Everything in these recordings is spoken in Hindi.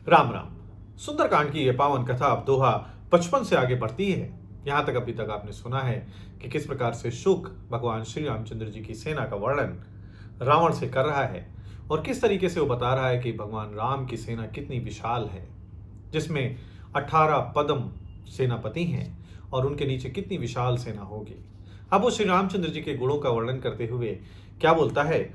राम राम। सुंदरकांड की यह पावन कथा अब दोहा 55 से आगे बढ़ती है। यहाँ तक अभी तक आपने सुना है कि किस प्रकार से शुक भगवान श्री रामचंद्र जी की सेना का वर्णन रावण से कर रहा है और किस तरीके से वो बता रहा है कि भगवान राम की सेना कितनी विशाल है, जिसमें 18 पद्म सेनापति हैं और उनके नीचे कितनी विशाल सेना होगी। अब वो श्री रामचंद्र जी के गुणों का वर्णन करते हुए क्या बोलता है?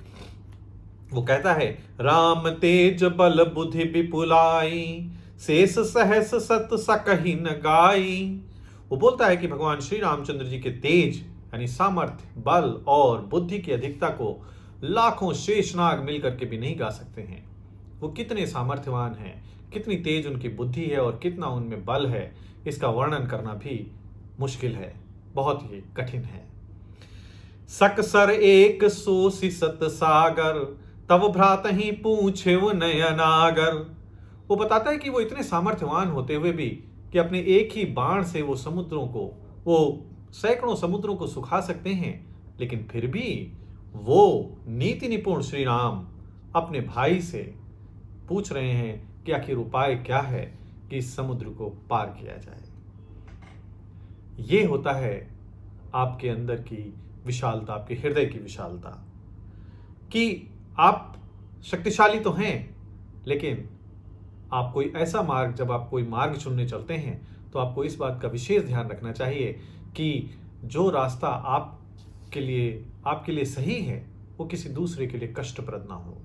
वो कहता है, राम तेज बल बुद्धि विपुलाई, शेष सहस सत सकहि न गाई। वो बोलता है कि भगवान श्री रामचंद्र जी के तेज यानी सामर्थ्य, बल और बुद्धि की अधिकता को लाखों शेषनाग मिलकर के भी नहीं गा सकते हैं। वो कितने सामर्थ्यवान हैं, कितनी तेज उनकी बुद्धि है और कितना उनमें बल है, इसका वर्णन करना भी मुश्किल है, बहुत ही कठिन है। सकसर एक सोसी सत सागर, तब भ्रात ही पूछे वो नयनागर। वो बताता है कि वो इतने सामर्थ्यवान होते हुए भी कि अपने एक ही बाण से वो सैकड़ों समुद्रों को सुखा सकते हैं, लेकिन फिर भी वो नीति निपुण श्री राम अपने भाई से पूछ रहे हैं कि आखिर उपाय क्या है कि इस समुद्र को पार किया जाए। ये होता है आपके अंदर की विशालता, आपके हृदय की विशालता, कि आप शक्तिशाली तो हैं, लेकिन आप कोई ऐसा मार्ग, जब आप कोई मार्ग चुनने चलते हैं तो आपको इस बात का विशेष ध्यान रखना चाहिए कि जो रास्ता आपके लिए सही है वो किसी दूसरे के लिए कष्टप्रद ना हो।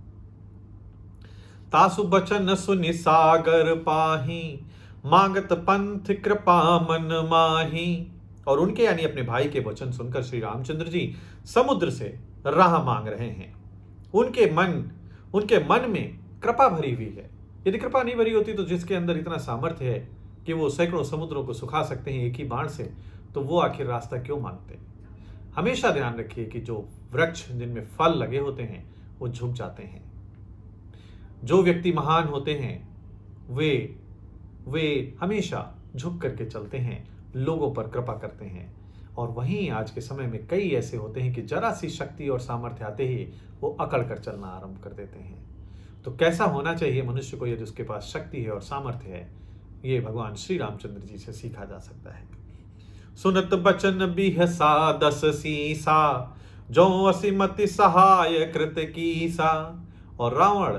तासु बचन सुनि सागर पाही, मांगत पंथ कृपा मन माही। और उनके यानी अपने भाई के वचन सुनकर श्री रामचंद्र जी समुद्र से राह मांग रहे हैं। उनके मन में कृपा भरी हुई है। यदि कृपा नहीं भरी होती तो जिसके अंदर इतना सामर्थ्य है कि वो सैकड़ों समुद्रों को सुखा सकते हैं एक ही बाण से, तो वो आखिर रास्ता क्यों मांगते? हमेशा ध्यान रखिए कि जो वृक्ष जिनमें फल लगे होते हैं वो झुक जाते हैं। जो व्यक्ति महान होते हैं वे हमेशा झुक करके चलते हैं, लोगों पर कृपा करते हैं। और वहीं आज के समय में कई ऐसे होते हैं कि जरा सी शक्ति और सामर्थ्य आते ही वो अकड़ कर चलना आरंभ कर देते हैं। तो कैसा होना चाहिए मनुष्य को यदि उसके पास शक्ति है और सामर्थ्य है, ये भगवान श्री रामचंद्र जी से सीखा जा सकता है। सुनत बचन बिहसा दस सीसा, जो असीमति सहाय कृत कीसा। और रावण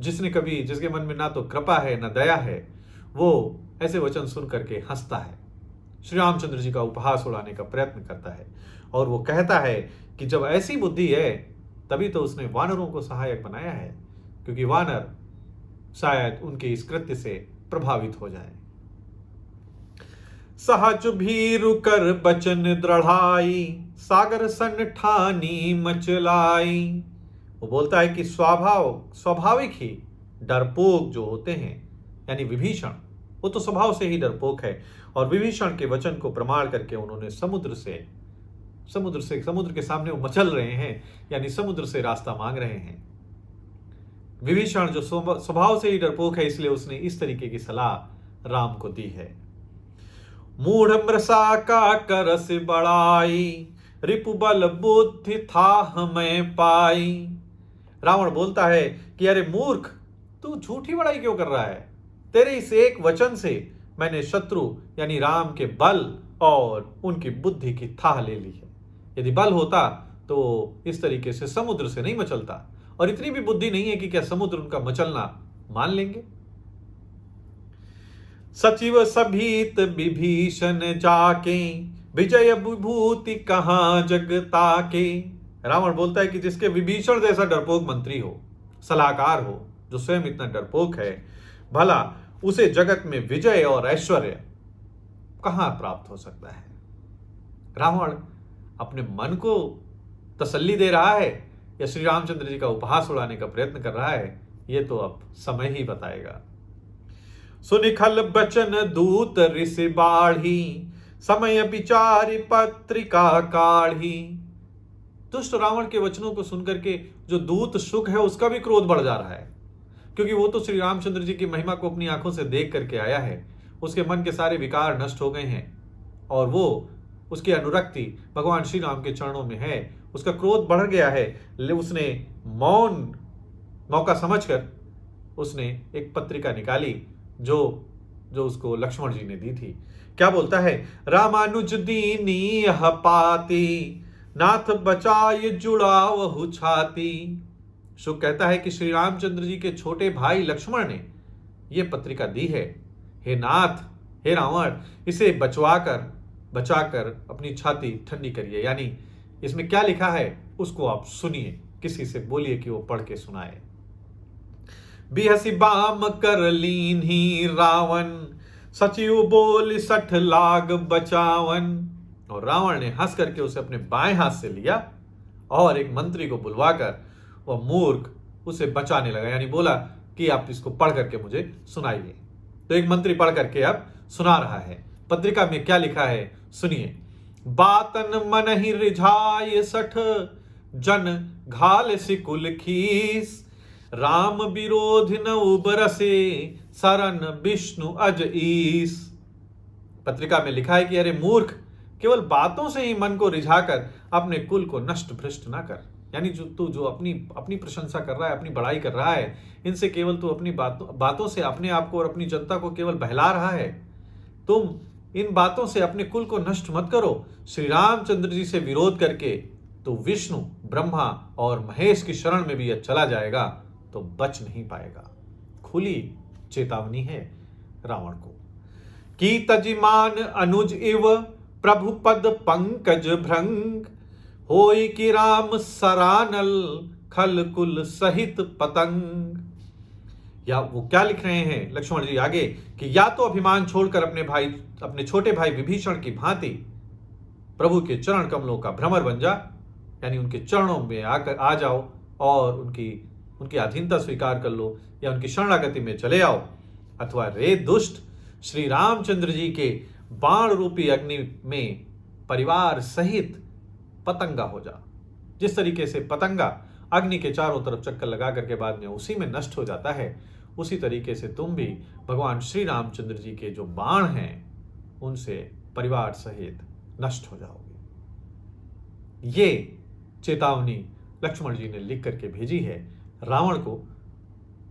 जिसके मन में ना तो कृपा है ना दया है, वो ऐसे वचन सुन करके हंसता है, श्री रामचंद्र जी का उपहास उड़ाने का प्रयत्न करता है और वो कहता है कि जब ऐसी बुद्धि है तभी तो उसने वानरों को सहायक बनाया है, क्योंकि वानर शायद उनके इस कृत्य से प्रभावित हो जाए। सहज भीरु कर बचन दृढ़ाई, सागर सन ठानी मचलाई। वो बोलता है कि स्वाभाविक ही डरपोक जो होते हैं यानी विभीषण, वो तो स्वभाव से ही डरपोक है और विभीषण के वचन को प्रमाण करके उन्होंने समुद्र के सामने वो मचल रहे हैं, यानी समुद्र से रास्ता मांग रहे हैं। विभीषण जो स्वभाव से ही डरपोक है, इसलिए उसने इस तरीके की सलाह राम को दी है। मूढ़ मृषा का करस बड़ाई, रिपु बल बुद्धि था हमें पाई। रावण बोलता है कि अरे मूर्ख, तू झूठी बड़ाई क्यों कर रहा है? तेरे इस एक वचन से मैंने शत्रु यानी राम के बल और उनकी बुद्धि की थाह ले ली है। यदि बल होता तो इस तरीके से समुद्र से नहीं मचलता, और इतनी भी बुद्धि नहीं है कि क्या समुद्र उनका मचलना मान लेंगे। सचिव सभीत विभीषण जाके, विजय विभूति कहां जगता के। रावण बोलता है कि जिसके विभीषण जैसा डरपोक मंत्री हो, सलाहकार हो, जो स्वयं इतना डरपोक है, भला उसे जगत में विजय और ऐश्वर्य कहां प्राप्त हो सकता है? रावण अपने मन को तसल्ली दे रहा है या श्री रामचंद्र जी का उपहास उड़ाने का प्रयत्न कर रहा है, ये तो अब समय ही बताएगा। सुनिखल बचन दूत ऋषि बाढ़ी, समय विचारी पत्रिका काढ़ी। दुष्ट रावण के वचनों को सुनकर के जो दूत शुक है उसका भी क्रोध बढ़ जा रहा है, क्योंकि वो तो श्री रामचंद्र जी की महिमा को अपनी आंखों से देख करके आया है। उसके मन के सारे विकार नष्ट हो गए हैं और वो उसकी अनुरक्ति भगवान श्री राम के चरणों में है। उसका क्रोध बढ़ गया है, उसने मौका समझकर उसने एक पत्रिका निकाली जो जो उसको लक्ष्मण जी ने दी थी। क्या बोलता है? रामानुज दीनी यह पाती, नाथ बचाए जुड़ावहु छाती। शुक कहता है कि श्री रामचंद्र जी के छोटे भाई लक्ष्मण ने यह पत्रिका दी है। हे नाथ, हे रावण, इसे बचाकर अपनी छाती ठंडी करिए। यानी इसमें क्या लिखा है उसको आप सुनिए, किसी से बोलिए कि वो पढ़ के सुनाए। बिहसी बाम कर लीन ही रावण, सचिव बोल 60 लाग बचावन। और रावण ने हंस करके उसे अपने बाएं हाथ से लिया और एक मंत्री को बुलवाकर वह मूर्ख उसे बचाने लगा। यानी बोला कि आप इसको पढ़ करके मुझे सुनाइए। तो एक मंत्री पढ़ करके अब सुना रहा है। पत्रिका में क्या लिखा है सुनिए। बातन मन ही रिझाय 60, जन घाल सिकुल खीस। राम विरोध न उबरसे, सरन विष्णु अज ईस। पत्रिका में लिखा है कि अरे मूर्ख, केवल बातों से ही मन को रिझाकर अपने कुल को नष्ट भ्रष्ट ना कर। यानी जो अपनी प्रशंसा कर रहा है, अपनी बड़ाई कर रहा है, इनसे केवल तू अपनी बातों से अपने आप को और अपनी जनता को केवल बहला रहा है। तुम इन बातों से अपने कुल को नष्ट मत करो। श्री रामचंद्र जी से विरोध करके तो विष्णु, ब्रह्मा और महेश की शरण में भी यह चला जाएगा तो बच नहीं पाएगा। खुली चेतावनी है रावण को। की तजिमान अनुज इव, प्रभु पद पंकज भृंग। होई कि राम सरानल, खल कुल सहित पतंग। या वो क्या लिख रहे हैं लक्ष्मण जी आगे कि या तो अभिमान छोड़कर अपने छोटे भाई विभीषण की भांति प्रभु के चरण कमलों का भ्रमर बन जा, यानी उनके चरणों में आकर आ जाओ और उनकी अधीनता स्वीकार कर लो या उनकी शरणागति में चले आओ, अथवा रे दुष्ट, श्री रामचंद्र जी के बाण रूपी अग्नि में परिवार सहित पतंगा हो जा। जिस तरीके से पतंगा अग्नि के चारों तरफ चक्कर लगा करके बाद में उसी में नष्ट हो जाता है, उसी तरीके से तुम भी भगवान श्री रामचंद्र जी के जो बाण हैं उनसे परिवार सहित नष्ट हो जाओगे। ये चेतावनी लक्ष्मण जी ने लिख करके भेजी है रावण को।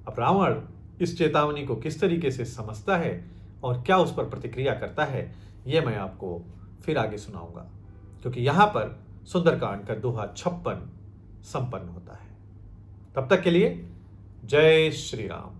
अब रावण इस चेतावनी को किस तरीके से समझता है और क्या उस पर प्रतिक्रिया करता है, यह मैं आपको फिर आगे सुनाऊंगा, क्योंकि यहां पर सुंदरकांड का दोहा 56 संपन्न होता है। तब तक के लिए जय श्री राम।